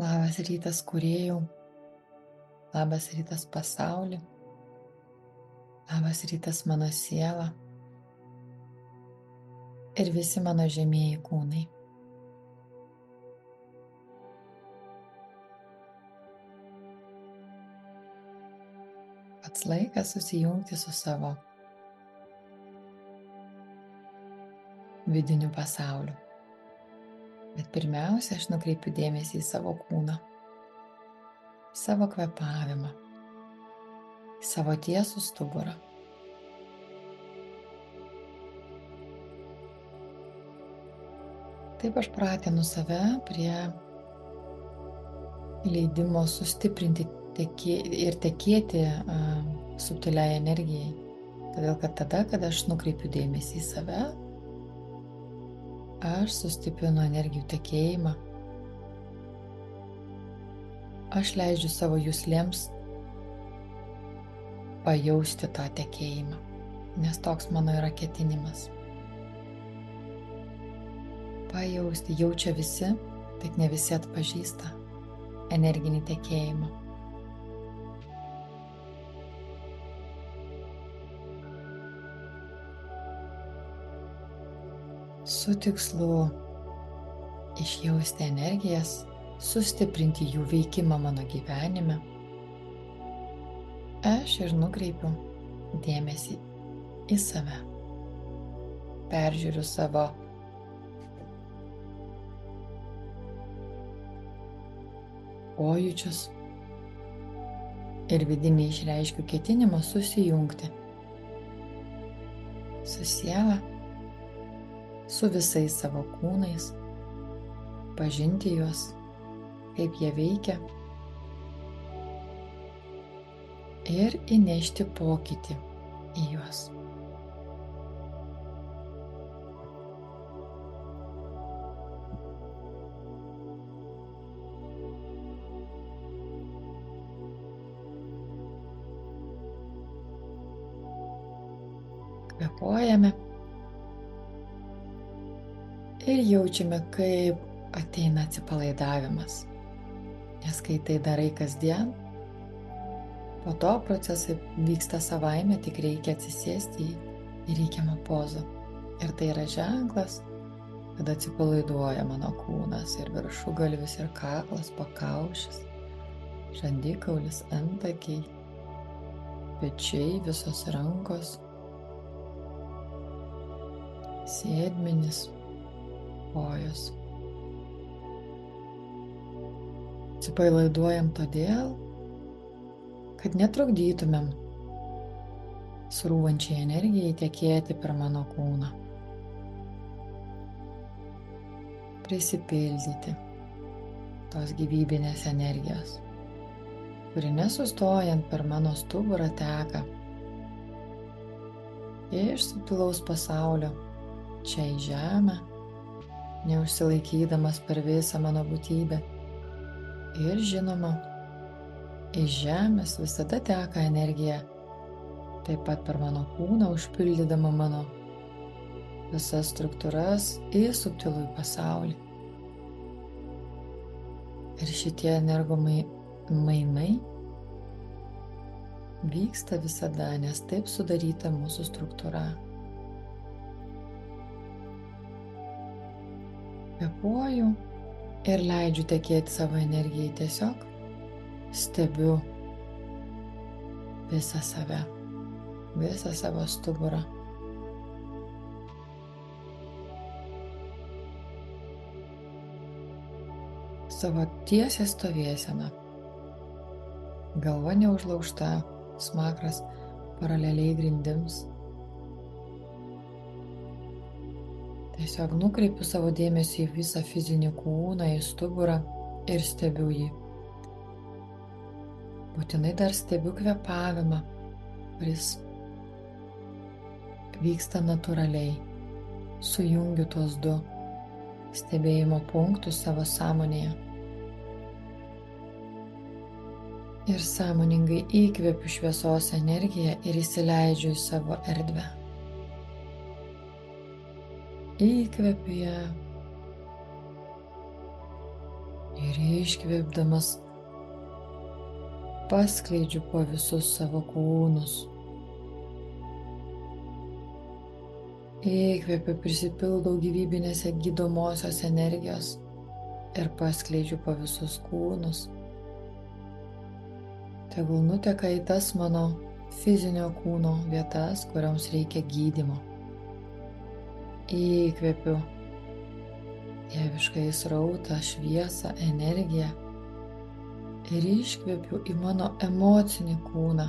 Labas rytas, kūrėjau, labas rytas, pasauli, labas rytas, mano siela ir visi mano žemieji kūnai. Pats laikas susijungti su savo vidiniu pasauliu. Bet pirmiausia, aš nukreipiu dėmesį į savo kūną, savo kvėpavimą, savo tiesų stuburą. Taip aš pratinu save prie leidimo sustiprinti ir tekėti subtiliai energijai. Todėl, kad tada, kada aš nukreipiu dėmesį į save, aš sustiprinu energijų tekėjimą. Aš leidžiu savo juslėms pajausti tą tekėjimą, nes toks mano yra ketinimas. Pajausti jaučia visi, tik ne visi atpažįsta energinį tekėjimą. Su tikslu išjausti energijas, sustiprinti jų veikimą mano gyvenime, aš ir nukreipiu dėmesį į save. Peržiūriu savo pojūčius ir vidinį išreiškiu ketinimą susijungti su siela, su visais savo kūnais, pažinti juos, kaip jie veikia ir įnešti pokytį į juos. Kvėpuojame ir jaučiame, kaip ateina atsipalaidavimas. Nes kai tai darai kasdien, po to procesai vyksta savaime, tik reikia atsisėsti į reikiamą pozą. Ir tai yra ženklas, kad atsipalaiduoja mano kūnas ir viršugalvis, ir kaklas, pakaušis, žandikaulis, antakiai, pečiai, visos rankos, sėdmenys, kojos. Atsipalaiduojam todėl, kad netrukdytumėm srūvančiai energijai tekėti per mano kūną. Prisipildyti tos gyvybinės energijos, kuri nesustojant per mano stuburą teka iš subtilaus pasaulio čia į žemę, neužsilaikydamas per visą mano būtybę. Ir žinoma, iš žemės visada teka energija, taip pat per mano kūną, užpildydama mano visas struktūras į subtilųjį pasaulį. Ir šitie energomainai vyksta visada, nes taip sudaryta mūsų struktūra. Kvėpuoju ir leidžiu tekėti savo energijai, tiesiog stebiu visą save, visą savo stuburą. Savo tiesią stovėseną, galva neužlaužta, smakras paraleliai grindims. Tiesiog nukreipiu savo dėmesį į visą fizinį kūną, į stuburą ir stebiu jį. Būtinai dar stebiu kvėpavimą, kuris vyksta natūraliai. Sujungiu tuos du stebėjimo punktus savo sąmonėje. Ir sąmoningai įkvepiu šviesos energiją ir įsileidžiu į savo erdvę. Įkvepiu ją ir Ir iškvėpdamas paskleidžiu po visus savo kūnus. Įkvepiu, prisipildau gyvybinėse gydomosios energijos ir paskleidžiu po visus kūnus. Tegul nuteka į tas mano fizinio kūno vietas, kurioms reikia gydymo. Įkvepiu dieviškai srautą, šviesą, energiją ir iškvepiu į mano emocinį kūną,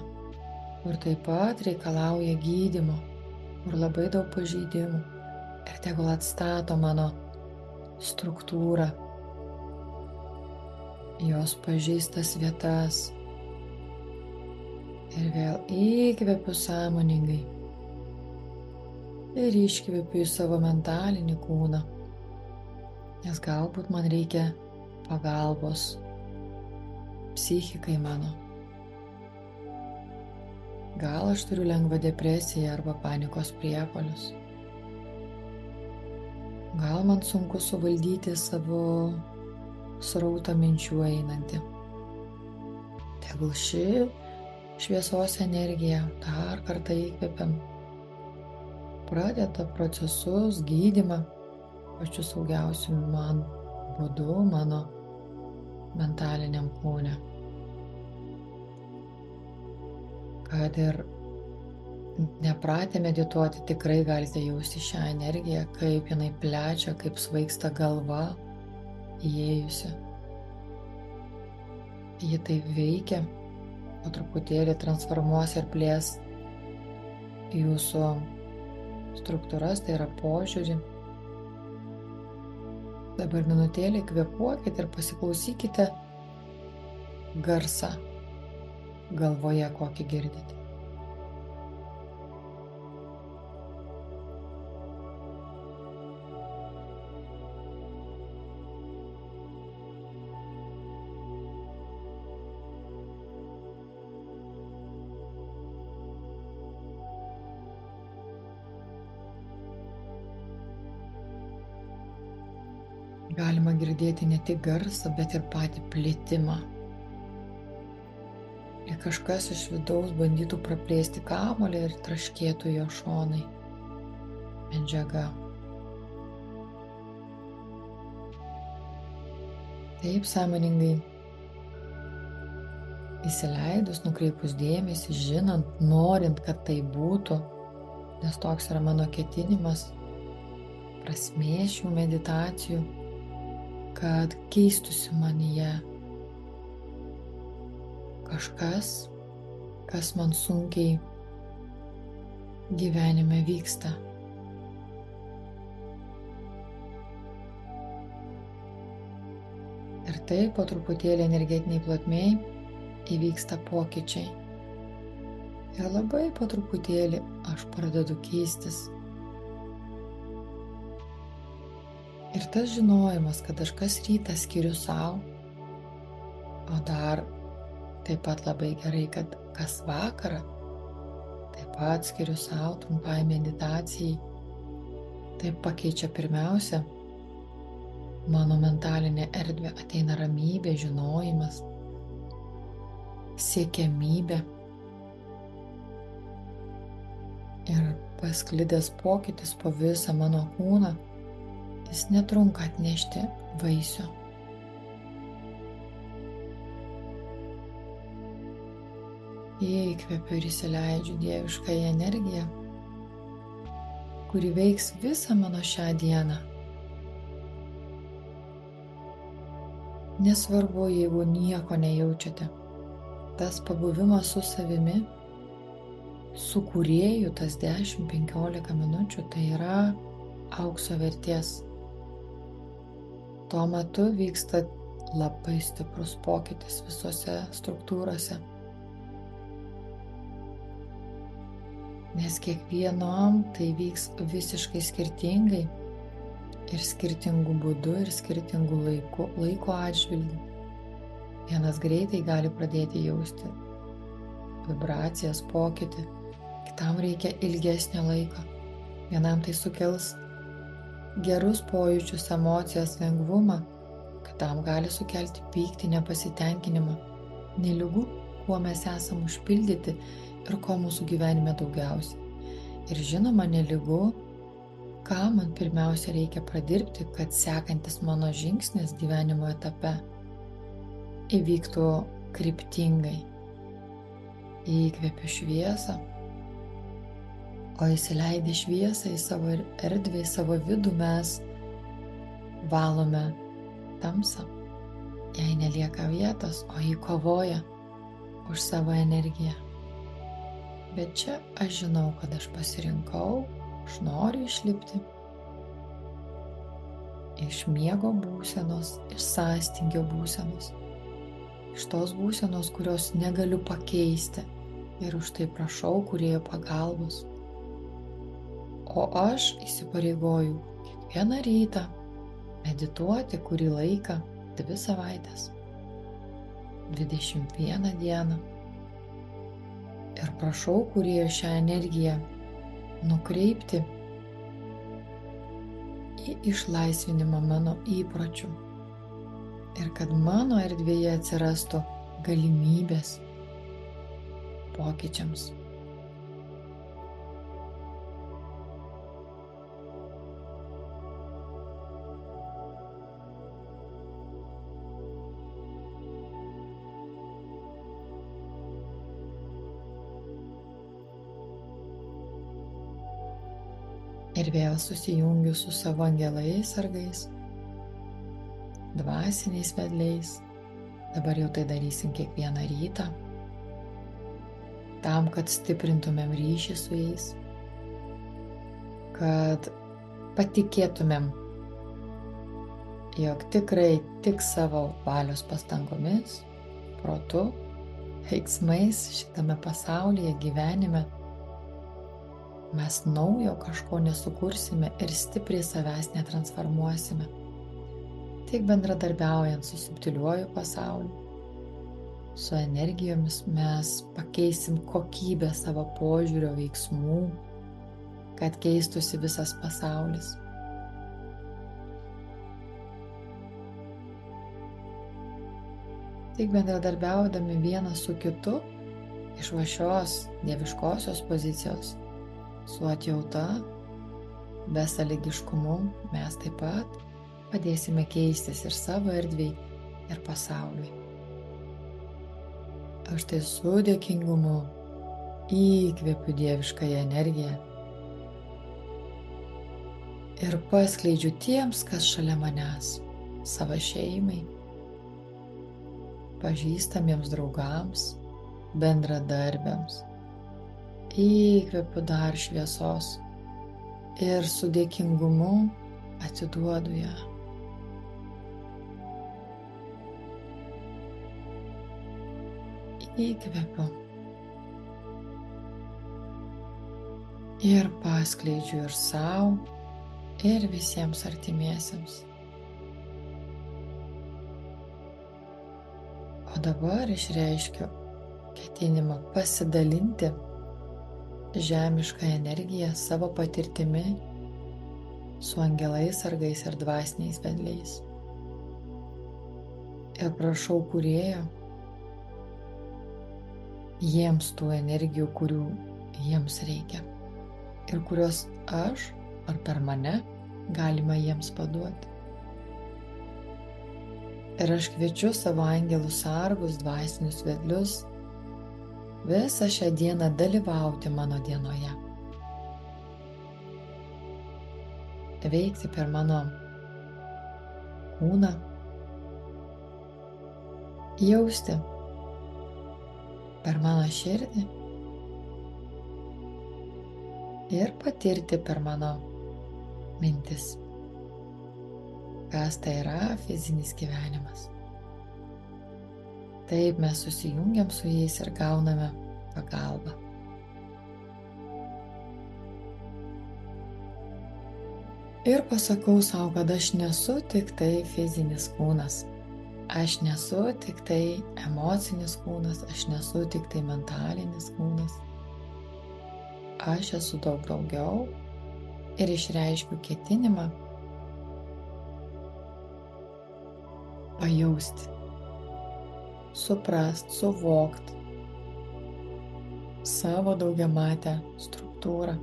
kur taip pat reikalauja gydymo, kur labai daug pažeidimų ir tegul atstato mano struktūrą, jos pažeistas vietas. Ir vėl įkvepiu sąmoningai ir iškvepiu į savo mentalinį kūną, nes galbūt man reikia pagalbos psichikai mano. Gal aš turiu lengvą depresiją arba panikos priepuolius. Gal man sunku suvaldyti savo srautą minčių einantį. Tegul ši šviesos energija, dar kartą įkvepiam, pradeda procesus, gydymą pačiu saugiausiu man būdu mano mentaliniam kūne. Kad ir nepratę medituoti, tikrai galite jausti šią energiją, kaip jinai plečia, kaip svaigsta galva įėjusi. Ji taip veikia, po truputėlį transformuos ir plės jūsų struktūras, tai yra požiūrį. Dabar minutėlį kvėpuokite ir pasiklausykite garsą galvoje, kokį girdite. Galima girdėti ne tik garsą, bet ir patį plitimą. Ir kažkas iš vidaus bandytų praplėsti kamuolį ir traškėtų jo šonai. Medžiaga. Taip sąmoningai įsileidus, nukreipus dėmesį, žinant, norint, kad tai būtų, nes toks yra mano ketinimas, prasmė šių meditacijų, kad keistųsi manyje kažkas, kas man sunkiai gyvenime vyksta. Ir taip po truputėlį energetiniai plotmėj įvyksta pokyčiai. Ir labai po truputėlį aš pradedu keistis. Ir tas žinojimas, kad aš kas rytą skiriu savo, o dar taip pat labai gerai, kad kas vakarą taip pat skiriu savo trumpai meditacijai, taip pakeičia pirmiausia mano mentalinė erdvė, ateina ramybė, žinojimas, siekiamybė. Ir pasklidęs pokytis po visą mano kūną, jis netrunka atnešti vaisių. Įkvepiu ir įsileidžiu dievišką energiją, kuri veiks visą mano šią dieną. Nesvarbu, jeigu nieko nejaučiate. Tas pabuvimas su savimi, su kūrėju, tas 10-15 minučių, tai yra aukso vertės. Tuo metu vyksta labai stiprus pokytis visose struktūrose. Nes kiekvienam tai vyks visiškai skirtingai ir skirtingų būdų ir skirtingų laiko atžvilgių. Vienas greitai gali pradėti jausti vibracijas, pokytį, kitam reikia ilgesnio laiko. Vienam tai sukels gerus pojūčius, emocijas, lengvumą, kitam gali sukelti pyktį, nepasitenkinimą, nelygu, kuo mes esam užpildyti ir ko mūsų gyvenime daugiausiai. Ir žinoma, nelygu, ką man pirmiausia reikia pradirbti, kad sekantis mano žingsnis gyvenimo etape įvyktų kryptingai. Įkvepiu šviesą, o įsileidę šviesą į savo erdvę, į savo vidų mes valome tamsą. Jai nelieka vietos, o ji kovoja už savo energiją. Bet čia aš žinau, kad aš pasirinkau, aš noriu išlipti iš miego būsenos, iš sąstingio būsenos, iš tos būsenos, kurios negaliu pakeisti ir už tai prašau kūrėjo pagalbos. O aš įsipareigoju kiekvieną rytą medituoti kurį laiką, 2 savaites, 21 dieną. Ir prašau kūrėjo šią energiją nukreipti į išlaisvinimą mano įpročių ir kad mano erdvėje atsirastų galimybės pokyčiams. Ir vėl susijungiu su savo angelais sargais, dvasiniais vedliais. Dabar jau tai darysim kiekvieną rytą, tam, kad stiprintumėm ryšį su jais, kad patikėtumėm, jog tikrai tik savo valios pastangomis, protu, veiksmais šitame pasaulyje, gyvenime mes naujo kažko nesukursime ir stipriai savęs netransformuosime. Tik bendradarbiaujant su subtiliuoju pasauliu, su energijomis mes pakeisim kokybę savo požiūrio, veiksmų, kad keistųsi visas pasaulis. Tik bendradarbiaudami vienas su kitu iš va šios dieviškosios pozicijos, su atjauta, besąlygiškumu mes taip pat padėsime keistis ir savo erdvei, ir pasauliui. Aš tai su dėkingumu įkvepiu dieviškąją energiją ir paskleidžiu tiems, kas šalia manęs, savo šeimai, pažįstamiems draugams, bendradarbiams. Įkvepiu dar šviesos ir su dėkingumu atiduodu ją. Įkvepiu ir paskleidžiu ir sau, ir visiems artimiesiems. O dabar išreiškiu ketinimą pasidalinti žemišką energiją savo patirtimi su angelais, sargais ir dvasiniais vedliais. Ir prašau kūrėjo jiems tų energijų, kurių jiems reikia ir kurios aš ar per mane galima jiems paduoti. Ir aš kviečiu savo angelus sargus, dvasinius vedlius visą šią dieną dalyvauti mano dienoje. Veikti per mano kūną, jausti per mano širdį ir patirti per mano mintis, kas tai yra fizinis gyvenimas. Taip mes susijungiam su jais ir gauname pagalbą. Ir pasakau savo, kad aš nesu tik tai fizinis kūnas. Aš nesu tik tai emocinis kūnas, aš nesu tik tai mentalinis kūnas. Aš esu daug daugiau ir išreiškiu ketinimą pajausti, suprast, suvokt savo daugiamatę struktūrą.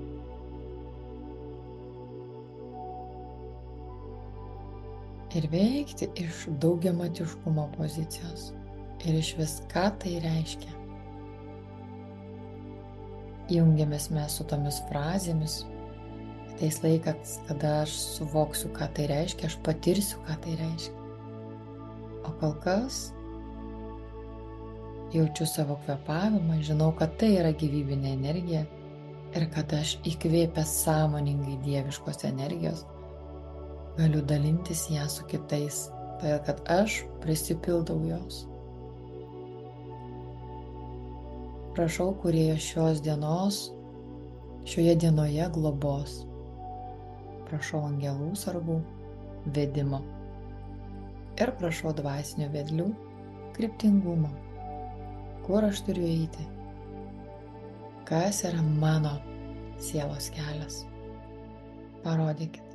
Ir veikti iš daugiamatiškumo pozicijos. Ir iš vis, ką tai reiškia. Jungiamės mes su tomis frazėmis. Ateis laikas, kada aš suvoksiu, ką tai reiškia, aš patirsiu, ką tai reiškia. O kol kas jaučiu savo kvėpavimą, žinau, kad tai yra gyvybinė energija ir kad aš įkvėpęs sąmoningai dieviškos energijos galiu dalintis ją su kitais, todėl kad aš prisipildau jos. Prašau Kūrėjo šios dienos, šioje dienoje globos. Prašau angelų sargų vedimo. Ir prašau dvasinių vedlių kryptingumo. Kur aš turiu eiti? Kas yra mano sielos kelias? Parodykit.